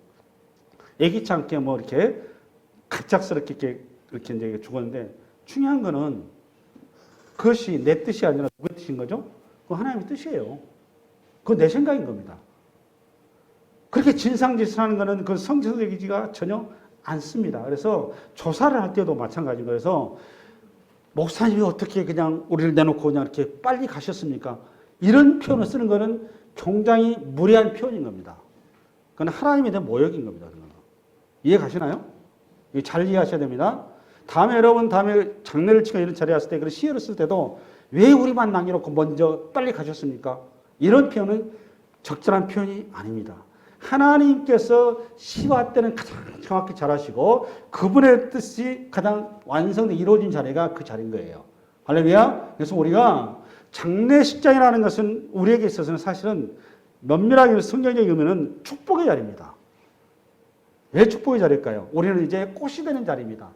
애기치 않게 뭐 이렇게 갑작스럽게 이렇게 이제 죽었는데 중요한 거는 그것이 내 뜻이 아니라 누구의 뜻인 거죠? 그거 하나님의 뜻이에요. 그건 내 생각인 겁니다. 그렇게 진상짓을 하는 거는 그 성경적이지가 전혀 않습니다. 그래서 조사를 할 때도 마찬가지고 그래서 목사님이 어떻게 그냥 우리를 내놓고 그냥 이렇게 빨리 가셨습니까? 이런 표현을 쓰는 거는 굉장히 무례한 표현인 겁니다. 그건 하나님에 대한 모욕인 겁니다. 이해 가시나요? 잘 이해하셔야 됩니다. 다음에 장례를 치고 이런 자리에 왔을 때 그런 시를 쓸 때도 왜 우리만 남겨놓고 먼저 빨리 가셨습니까? 이런 표현은 적절한 표현이 아닙니다. 하나님께서 시와 때는 가장 정확히 잘 하시고 그분의 뜻이 가장 완성되게 이루어진 자리가 그 자리인 거예요. 할렐루야. 그래서 우리가 장례식장이라는 것은 우리에게 있어서는 사실은 면밀하게 성경적인 의미는 축복의 자리입니다. 왜 축복의 자리일까요? 우리는 이제 꽃이 되는 자리입니다.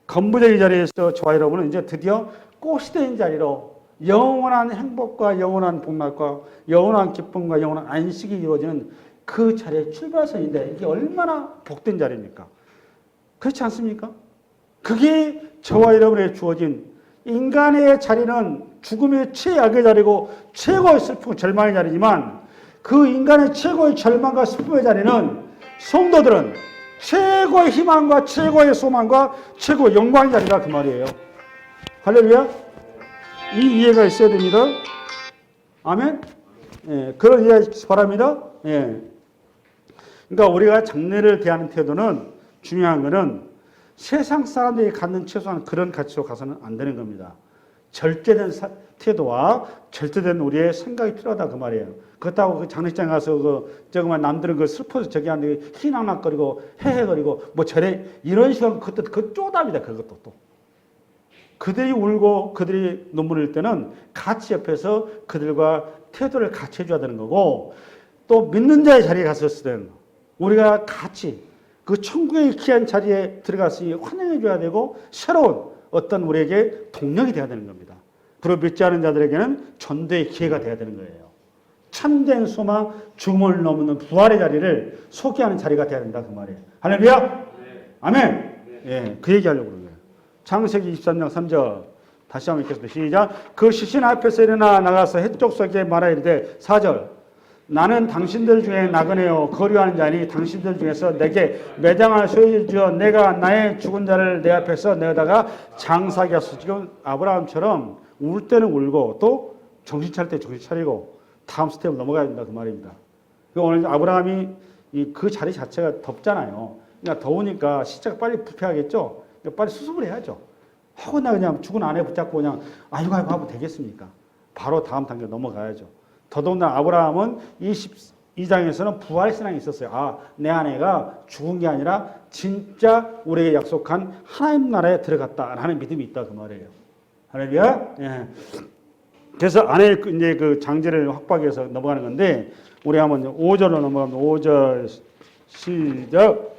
건부제의 자리에서 저와 여러분은 이제 드디어 꽃이 되는 자리로 영원한 행복과 영원한 복락과 영원한 기쁨과 영원한 안식이 이루어지는 그 자리의 출발선인데 이게 얼마나 복된 자리입니까? 그렇지 않습니까? 그게 저와 여러분에게 주어진 인간의 자리는 죽음의 최악의 자리고 최고의 슬픔, 절망의 자리지만 그 인간의 최고의 절망과 슬픔의 자리는 성도들은 최고의 희망과 최고의 소망과 최고의 영광의 자리다 그 말이에요. 할렐루야. 이 이해가 있어야 됩니다. 아멘. 예, 그런 이해 바랍니다. 예. 그러니까 우리가 장례를 대하는 태도는 중요한 것은 세상 사람들이 갖는 최소한 그런 가치로 가서는 안 되는 겁니다. 절제된 태도와 절제된 우리의 생각이 필요하다 그 말이에요. 그렇다고 그 장례식장 가서 저거만 남들은 그 슬퍼서 저기 하는데 희낙낙거리고 헤헤거리고 뭐 저래 이런 식으로 그것도 그 쪼답이다 그것도 또. 그들이 울고 그들이 눈물 흘릴 때는 같이 옆에서 그들과 태도를 같이 해줘야 되는 거고 또 믿는 자의 자리에 갔었을 때는 우리가 같이 그 천국의 귀한 자리에 들어갔으니 환영해줘야 되고 새로운 어떤 우리에게 동력이 되어야 되는 겁니다. 그리고 믿지 않은 자들에게는 전도의 기회가 되어야 되는 거예요. 참된 소망, 죽음을 넘는 부활의 자리를 소개하는 자리가 되어야 된다 그 말이에요. 할렐루야? 네. 아멘? 네. 예, 그 얘기하려고 그러는 거예요. 창세기 23장 3절 다시 한번 읽겠습니다. 시작. 그 시신 앞에서 일어나 나가서 해쪽 속에 말하이르되 4절 나는 당신들 중에 나그네요 거류하는 자니 당신들 중에서 내게 매장을 소유해 주어 내가 나의 죽은 자를 내 앞에서 내다가 장사하게 하소서. 지금 아브라함처럼 울 때는 울고 또 정신 차릴 때 정신 차리고 다음 스텝으로 넘어가야 된다 그 말입니다. 오늘 아브라함이 그 자리 자체가 덥잖아요. 그러니까 더우니까 시체가 빨리 부패하겠죠. 빨리 수습을 해야죠. 하고 나 그냥 죽은 아내 붙잡고 그냥 아이고 하면 되겠습니까? 바로 다음 단계 넘어가야죠. 더더군다나 아브라함은 22장에서는 부활의 신앙이 있었어요. 아, 내 아내가 죽은 게 아니라 진짜 우리에게 약속한 하나님 나라에 들어갔다라는 믿음이 있다 그 말이에요. 할렐루야. 예. 그래서 아내의 이제 그 장제를 확보하기 위해서 넘어가는 건데 우리 한번 5절로 넘어가면 5절 시작.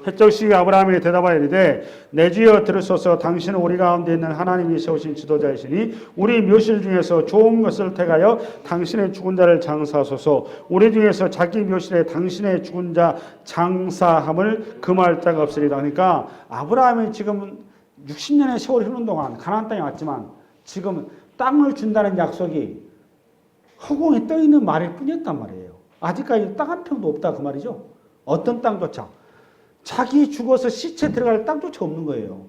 해적 시기 아브라함에게 대답하여 이르되 내 주여 들으소서. 당신은 우리 가운데 있는 하나님이 세우신 지도자이시니 우리 묘실 중에서 좋은 것을 택하여 당신의 죽은 자를 장사하소서. 우리 중에서 자기 묘실에 당신의 죽은 자 장사함을 금할 자가 없으리다. 그러니까 아브라함이 지금 60년의 세월이 흐른 동안 가나안 땅에 왔지만 지금 땅을 준다는 약속이 허공에 떠 있는 말일 뿐이었단 말이에요. 아직까지 땅 한 평도 없다 그 말이죠. 어떤 땅조차. 자기 죽어서 시체 들어갈 땅조차 없는 거예요.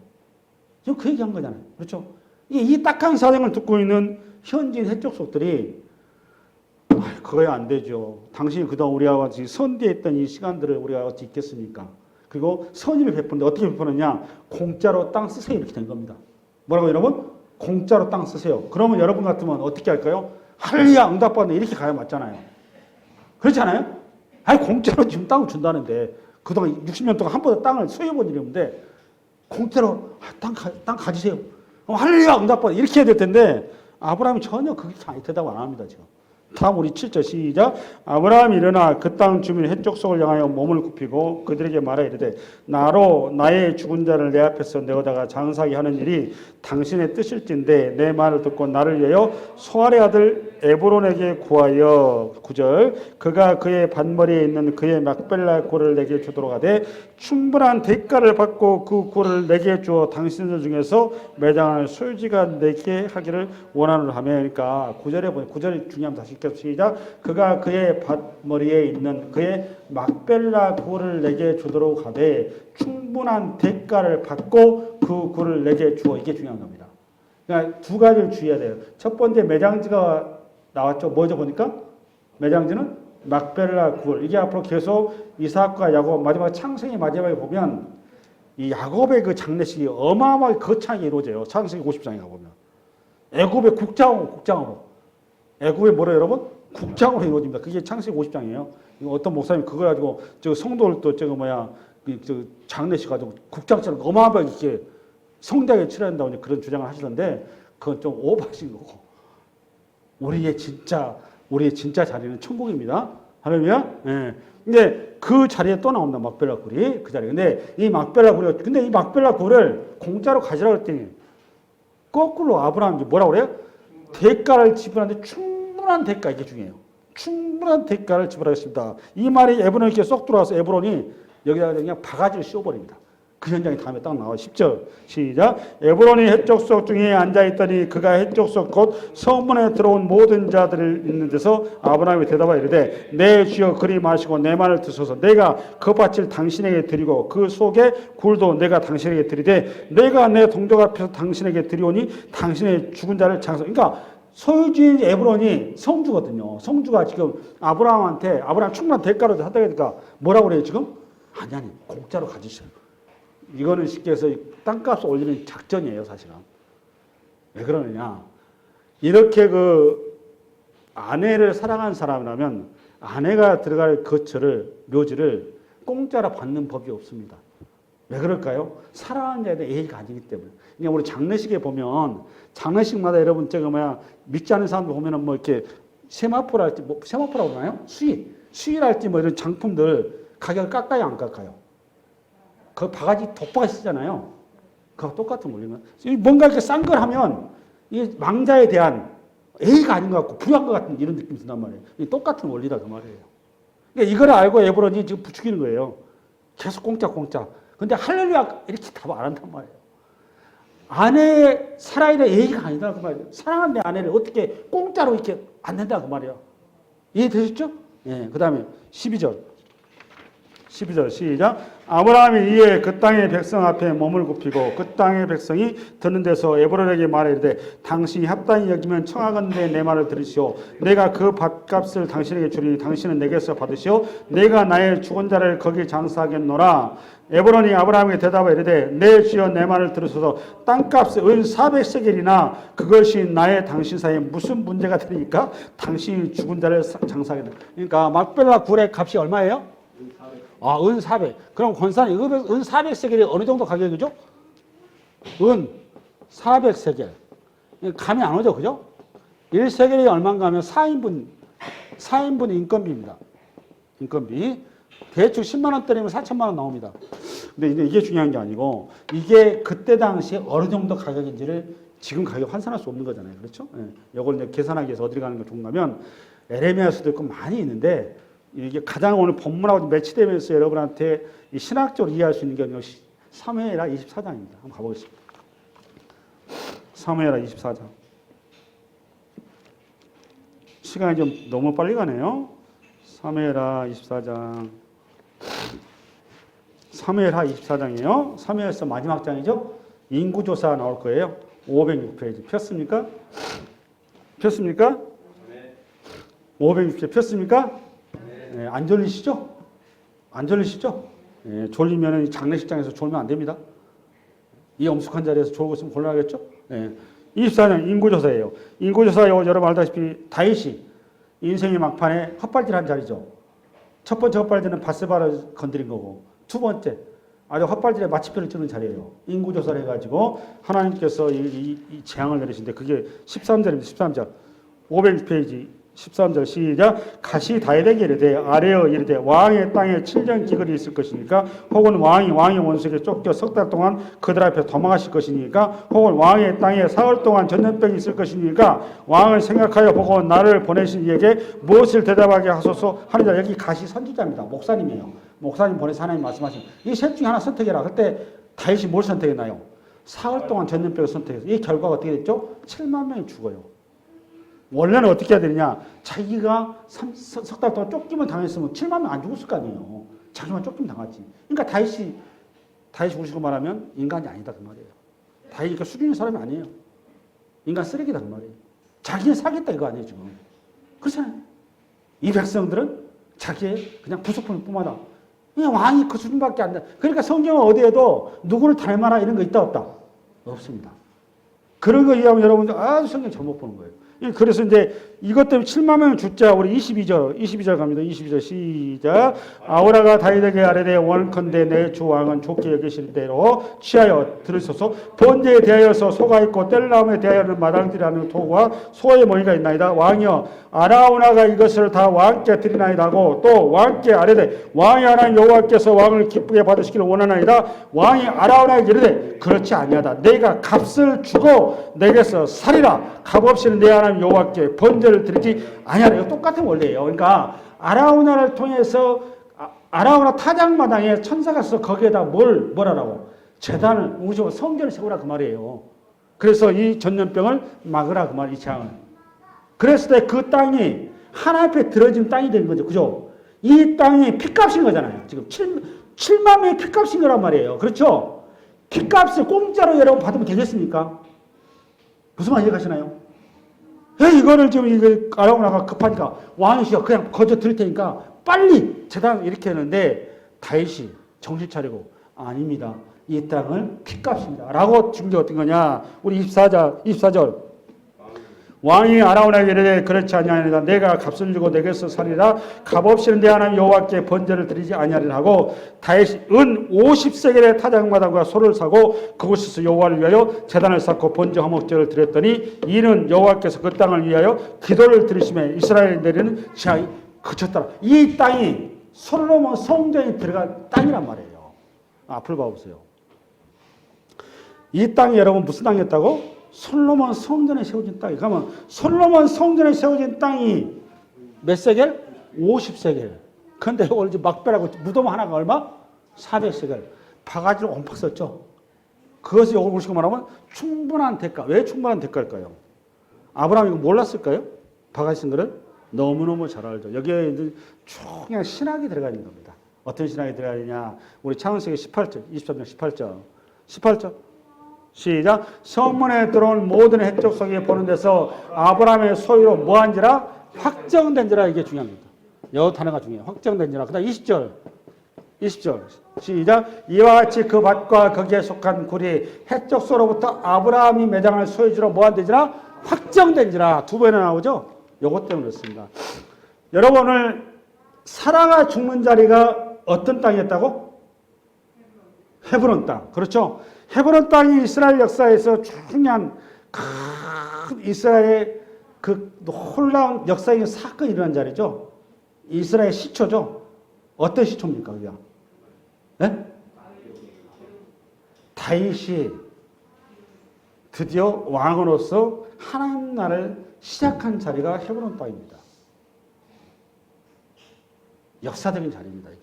지금 그 얘기한 거잖아요. 그렇죠? 이 딱한 사정을 듣고 있는 현지인 해적속들이 그거야 안 되죠. 당신이 그동안 우리와 같이 선대했던 이 시간들을 우리가 어찌 있겠습니까? 그리고 선의를 베푸는데 어떻게 베푸느냐? 공짜로 땅 쓰세요 이렇게 된 겁니다. 뭐라고 여러분? 공짜로 땅 쓰세요. 그러면 여러분 같으면 어떻게 할까요? 할렐루야 응답받네 이렇게 가야 맞잖아요. 그렇지 않아요? 아니 공짜로 지금 땅을 준다는데 그동안 60년 동안 한 번도 땅을 소유해본 일이 없는데 공짜로 땅 가지세요. 할렐루야 응답받아 이렇게 해야 될 텐데 아브라함이 전혀 그게 대답 안 합니다. 지금. 다음 우리 7절 시작. 아브라함이 일어나 그 땅 주민 해쪽 속을 향하여 몸을 굽히고 그들에게 말하여 이르되 나로 나의 죽은 자를 내 앞에서 내어다가 장사하게 하는 일이 당신의 뜻일진데 내 말을 듣고 나를 위하여 소알의 아들 에브론에게 구하여 9절 그가 그의 반머리에 있는 그의 막벨라 굴을 내게 주도록 하되 충분한 대가를 받고 그 굴을 내게 주어 당신들 중에서 매장할 소유지가 내게 하기를 원하노라 하며. 그러니까 9절에 보면 9절이 중요합니다. 다시 읽겠습니다. 시작. 그가 그의 밭머리에 있는 그의 막벨라 굴을 내게 주도록 하되 충분한 대가를 받고 그 굴을 내게 주어. 이게 중요한 겁니다. 그러니까 두 가지를 주의해야 돼요. 첫 번째 매장지가 나왔죠. 뭐죠 보니까? 매장지는 막벨라 굴. 이게 앞으로 계속 이삭과 야곱 마지막 창세기 마지막에 보면 이 야곱의 그 장례식이 어마어마하게 거창하게 이루어져요. 창세기 50장에 가보면. 애굽의 국장으로. 애굽의 뭐라 여러분? 국장으로 이루어집니다. 그게 창세기 50장이에요. 어떤 목사님 그걸 가지고 저 성도를 또 장례식 가지고 국장처럼 어마어마하게 이렇게 성대하게 치러낸다고 그런 주장을 하시던데 그건 좀 오버하신 거고. 우리의 진짜 자리는 천국입니다. 할렐루야. 예. 근데 그 자리에 또 나옵니다. 막벨라 굴이 그 자리. 근데 이 막벨라 굴을 공짜로 가지라고 했더니 거꾸로 아브라함이 뭐라고 그래요? 대가를 지불하는데 충분한 대가 이게 중요해요. 충분한 대가를 지불하겠습니다. 이 말이 에브론에게 쏙 들어와서 에브론이 여기다가 그냥 바가지를 씌워버립니다. 그 현장이 다음에 딱 나와요. 10절 시작. 에브론이 해족속 중에 앉아있더니 그가 해족속 곧 성문에 들어온 모든 자들을 있는 데서 아브라함이 대답하여 이르되 내 주여 그리 마시고 내 말을 드소서. 내가 그 밭을 당신에게 드리고 그 속에 굴도 내가 당신에게 드리되 내가 내 동족 앞에서 당신에게 드리오니 당신의 죽은 자를 장사. 그러니까 소유주인 에브론이 성주거든요. 성주가 지금 아브라함한테 아브라함 충분한 대가로 하다 보니까 뭐라고 그래요 지금? 아니 공짜로 가지셔요. 이거는 쉽게 해서 땅값 올리는 작전이에요, 사실은. 왜 그러느냐. 이렇게 그 아내를 사랑한 사람이라면 아내가 들어갈 거처를, 묘지를 공짜로 받는 법이 없습니다. 왜 그럴까요? 사랑하는 자에 대한 예의가 아니기 때문에. 그러니까 우리 장례식에 보면, 장례식마다 여러분, 믿지 않는 사람들 보면은 뭐 이렇게 세마포라 할지, 뭐 세마포라고 그러나요? 수의랄지 뭐 이런 장품들 가격을 깎아요, 안 깎아요? 그 바가지, 돋바가지 쓰잖아요. 그거 똑같은 원리면. 뭔가 이렇게 싼 걸 하면 이 망자에 대한 예의가 아닌 것 같고 불효한 것 같은 이런 느낌이 든단 말이에요. 똑같은 원리다 그 말이에요. 그러니까 이걸 알고 에브론이 지금 부추기는 거예요. 계속 공짜. 근데 할렐루야 이렇게 답 안 한단 말이에요. 아내의 살아야 될 예의가 아니다 그 말이에요. 사랑하는 내 아내를 어떻게 공짜로 이렇게 안 된다 그 말이에요. 이해되셨죠? 예. 그 다음에 12절 시작. 아브라함이 이에 그 땅의 백성 앞에 몸을 굽히고 그 땅의 백성이 드는 데서 에브론에게 말하되 당신이 합당히 여기면 청하건대 내 말을 들으시오. 내가 그 밭값을 당신에게 주리니 당신은 내게서 받으시오. 내가 나의 죽은 자를 거기 장사하겠노라. 에브론이 아브라함에게 대답하여 이르되 내 주여 내 말을 들으소서. 땅값이 은 400세겔이나 그것이 나의 당신 사이에 무슨 문제가 되니까 당신이 죽은 자를 장사하겠노라. 그러니까 막벨라 굴의 값이 얼마예요? 은 400. 그럼 권사님, 은 400세겔이 어느 정도 가격이죠? 은 400세겔. 감이 안 오죠, 그죠? 1세겔이 얼마인가 하면 4인분 인건비입니다. 인건비. 대충 10만원대리면 4천만원 나옵니다. 근데 이게 중요한 게 아니고, 이게 그때 당시에 어느 정도 가격인지를 지금 가격 환산할 수 없는 거잖아요. 그렇죠? 예. 이걸 이제 계산하기 위해서 어디 가는 게 좋은가면, 에레미야서도 있고 많이 있는데, 이게 가장 오늘 본문하고 매치되면서 여러분한테 이 신학적으로 이해할 수 있는 게 사무엘하 24장입니다. 한번 가보겠습니다. 사무엘하 24장. 시간이 좀 너무 빨리 가네요. 사무엘하 24장. 사무엘하 24장이에요. 사무엘서 마지막 장이죠. 인구조사 나올 거예요. 506페이지. 폈습니까? 폈습니까? 506페이지 폈습니까? 네, 안 졸리시죠? 안 졸리시죠? 네, 졸리면 장례식장에서 졸면 안 됩니다. 이 엄숙한 자리에서 졸고 있으면 곤란하겠죠? 네. 24년 인구조사예요. 인구조사 여러분 알다시피 다윗이 인생의 막판에 헛발질한 자리죠. 첫 번째 헛발질은 바세바를 건드린 거고 두 번째 아주 헛발질의 마침표를 찍는 자리예요. 인구조사를 해가지고 하나님께서 이 재앙을 내리신데 그게 13절입니다. 13절 500페이지 13절 시작. 가시 다윗에게 이르되 아뢰어 이르되 왕의 땅에 7년 기근이 있을 것이니까 혹은 왕이 왕의 원수에게 쫓겨 석 달 동안 그들 앞에 도망하실 것이니까 혹은 왕의 땅에 사흘 동안 전염병이 있을 것이니까 왕을 생각하여 보고 나를 보내신 이에게 무엇을 대답하게 하소서 하느냐. 여기 가시 선지자입니다. 목사님이에요. 목사님 보내서 하나님 말씀하신 이 셋 중에 하나 선택해라. 그때 다윗이 뭘 선택했나요? 사흘 동안 전염병을 선택해서 이 결과가 어떻게 됐죠? 7만 명이 죽어요. 원래는 어떻게 해야 되느냐. 자기가 석 달 동안 쫓기만 당했으면 7만 명 안 죽었을 거 아니에요. 자기만 쫓기면 당하지. 그러니까 다윗이 우리식으로 말하면 인간이 아니다 그 말이에요. 다윗이 그러니까 수준의 사람이 아니에요. 인간 쓰레기다 그 말이에요. 자기는 사겠다 이거 아니에요 지금. 그렇잖아요. 이 백성들은 자기의 그냥 부속품일 뿐마다 그냥 왕이 그 수준밖에 안 돼. 그러니까 성경은 어디에도 누구를 닮아라 이런 거 있다 없다? 없습니다. 그런 거 이해하면 여러분들 아주 성경 잘못 보는 거예요. 그래서 이제 이것 때문에 7만 명을 죽자. 우리 22절 갑니다. 22절 시작. 아우라가 다윗에게 아뢰되 원컨대 내 주 왕은 좋게 여기실 대로 취하여 들으소서. 번제에 대하여서 소가 있고 뗄나무에 대하여는 마당들이라는 토와 소의 머리가 있나이다. 왕이여 아라우나가 이것을 다 왕께 드리나이다 하고 또 왕께 아뢰되 왕이 하나님 여호와께서 왕을 기쁘게 받으시기를 원하나이다. 왕이 아라우나에게 이르되 그렇지 아니하다. 내가 값을 주고 내게서 살이라. 값 없이는 내 하나님 여호와께 번제를 드리지 아니하라. 이거 똑같은 원리예요. 그러니까 아라우나를 통해서 아라우나 타작마당에 천사가 있어 거기에다 뭐라고? 제단을, 우리 성전을 세우라 그 말이에요. 그래서 이 전염병을 막으라 그 말, 이 재앙을. 그랬을 때 그 땅이 하나님 앞에 들어진 땅이 되는 거죠. 그죠? 이 땅이 피값인 거잖아요. 지금 7만 명의 피값인 거란 말이에요. 그렇죠? 피값을 공짜로 여러분 받으면 되겠습니까? 무슨 말 이해가시나요? 이거를 지금 아라우나가 급하니까 왕이시여 그냥 거저 드릴 테니까 빨리 재단 이렇게 하는데 다윗이 정신 차리고 아닙니다. 이 땅은 피값입니다. 라고 준 게 어떤 거냐? 우리 24절. 왕이 아라우나에게 이르되 그렇지 아니하니라 내가 값을 주고 내게서 살리라 값없이는 내 하나님 여호와께 번제를 드리지 아니하리라 하고 다윗이 은 50세겔의 타작마당과 소를 사고 그곳에서 여호와를 위하여 제단을 쌓고 번제 화목제를 드렸더니 이는 여호와께서 그 땅을 위하여 기도를 들으시며 이스라엘에 내리는 재앙이 그쳤더라. 이 땅이 솔로몬 성전이 들어간 땅이란 말이에요. 앞을 봐보세요. 이 땅이 여러분 무슨 땅이었다고? 솔로몬 성전에 세워진 땅이. 그러면 솔로몬 성전에 세워진 땅이 몇 세겔? 50세겔. 그런데 오늘 막배라고 무덤 하나가 얼마? 400세겔. 바가지로 옴팍 썼죠. 그것이 우리가 말하면 충분한 대가. 왜 충분한 대가일까요? 아브라함이 이거 몰랐을까요? 바가지 쓴 거를? 너무너무 잘 알죠. 여기에 쭉 그냥 신학이 들어가 있는 겁니다. 어떤 신학이 들어가 있냐? 우리 창세기 18절, 23장 18절. 18절. 시작. 성문에 들어온 모든 해적 속에 보는 데서 아브라함의 소유로 뭐한지라? 확정된지라. 이게 중요합니다. 여 단어가 중요해요. 확정된지라. 그 다음 20절. 20절. 시작. 이와 같이 그 밭과 거기에 속한 굴이 해적 소로부터 아브라함이 매장할 소유지로 뭐한되지라? 확정된지라. 두 번이나 나오죠? 요것 때문에 그렇습니다. 여러분 오늘 사라가 죽는 자리가 어떤 땅이었다고? 헤브론 땅. 그렇죠? 헤브론 땅이 이스라엘 역사에서 중요한 큰 이스라엘의 그 놀라운 역사적인 사건이 일어난 자리죠. 이스라엘 시초죠. 어떤 시초입니까? 그게? 네? 다윗이 드디어 왕으로서 하나님 나라를 시작한 자리가 헤브론 땅입니다. 역사적인 자리입니다. 이게.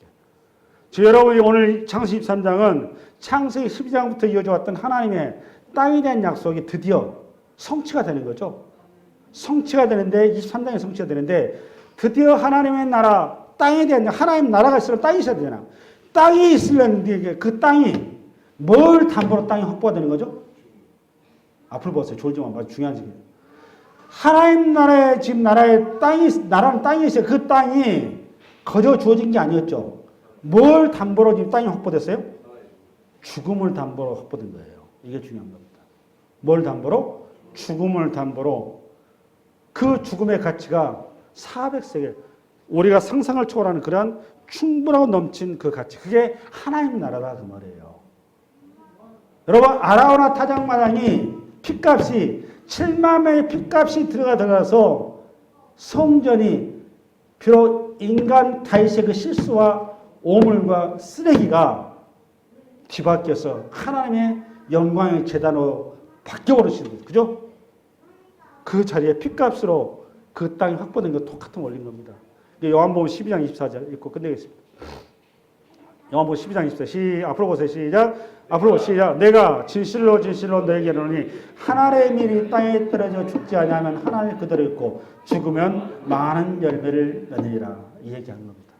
지금 여러분이 오늘 창세기 23장은 창세기 12장부터 이어져 왔던 하나님의 땅에 대한 약속이 드디어 성취가 되는 거죠. 성취가 되는데 23장에 성취가 되는데 드디어 하나님의 나라, 땅에 대한 하나님 나라가 있으면 땅이 있어야 되잖아. 땅이 있으면 그 땅이 뭘 담보로 땅이 확보가 되는 거죠? 앞을 보세요. 졸지만 아주 중요한 지금. 하나님 나라의 지금 나라는 땅이 있어요. 그 땅이 거저 주어진 게 아니었죠. 뭘 담보로 지금 땅이 확보됐어요? 죽음을 담보로 확보된 거예요. 이게 중요한 겁니다. 뭘 담보로? 죽음을 담보로. 그 죽음의 가치가 400세겔. 우리가 상상을 초월하는 그러한 충분하고 넘친 그 가치. 그게 하나님 나라다 그 말이에요. 여러분 아라우나 타작마당이 핏값이 7만 명의 핏값이 들어가서 성전이 비록 인간 다윗의 그 실수와 오물과 쓰레기가 뒤바뀌어서 하나님의 영광의 제단으로 바뀌어버리시는 거죠. 그죠? 그 자리에 핏값으로 그 땅이 확보된 것 똑같은 원리인 겁니다. 요한복음 12장 24절 읽고 끝내겠습니다. 요한복음 12장 24절 앞으로 보세요. 시작. 앞으로 시작. 내가 진실로 너에게 이르노니 하나님의 밀이 땅에 떨어져 죽지 아니하면 하나님 그대로 있고 죽으면 많은 열매를 맺으리라. 이 얘기하는 겁니다.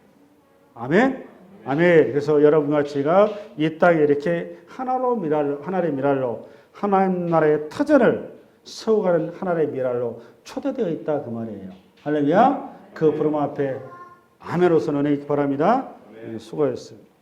아멘. 아멘. 그래서 여러분과 제가 이 땅에 이렇게 하나의 미랄로 하나님 나라의 터전을 세워가는 하나의 미랄로 초대되어 있다 그 말이에요. 할렐루야. 그 부름 앞에 아멘으로서 은혜 있기 바랍니다. 네, 수고했습니다.